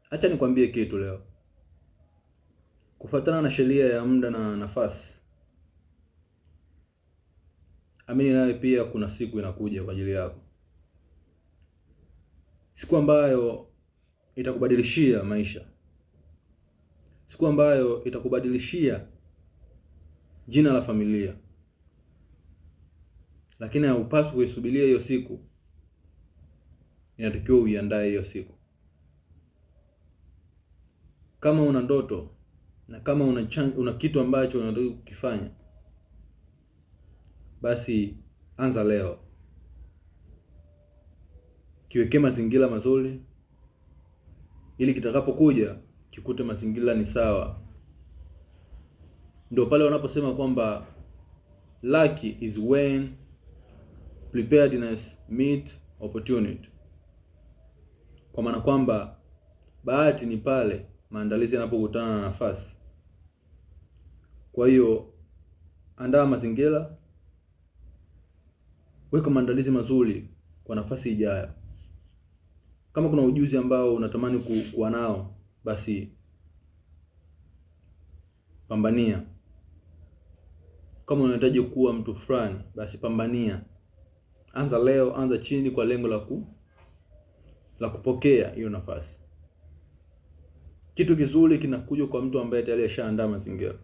Acha nikwambie kitu leo. Kufuatana na sheria ya muda na nafasi, amini nawe pia kuna siku inakuja kwa ajili yako. Siku ambayo itakubadilishia maisha. Siku ambayo itakubadilishia jina la familia. Lakini haupaswi kuisubiria hiyo siku. Inatakiwa uiandae hiyo siku. Kama una ndoto na kama una kitu ambacho unataka kukifanya, basi anza leo. Kiweke mazingira mazuri ili kitakapokuja kikute mazingira ni sawa. Ndio pale wanaposema kwamba lucky is when preparedness meet opportunity. Kwa maana kwamba bahati ni pale maandalizi yanapokutana na nafasi. Kwa hiyo andaa mazingira, weka maandalizi mazuri kwa nafasi ijayo. Kama kuna ujuzi ambao unatamani kuwa nao, basi pambania. Kama unahitaji kuwa mtu fulani, basi pambania. Anza leo, anza chini kwa lengo la kupokea hiyo nafasi. Kitu kizuri kinakuja kwa mtu ambaye tayari ameshaandaa mazingira.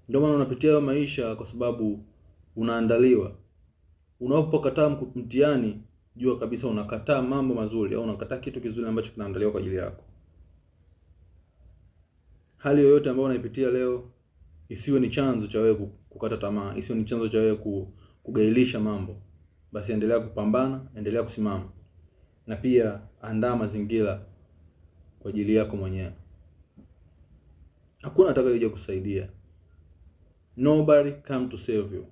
Ndio maana unapitia maisha kwa sababu unaandaliwa. Unapokataa mtihani, jua kabisa unakataa mambo mazuri au unakataa kitu kizuri ambacho kinaandaliwa kwa ajili yako. Hali yoyote ambayo unaipitia leo isiwe ni chanzo cha wewe kukata tamaa, isiwe ni chanzo cha wewe kugailisha mambo. Basi endelea kupambana, endelea kusimama. Na pia andaa mazingira kwa ajili yako mwenyewe. Hakuna atakayeje kusaidia. Nobody come to save you.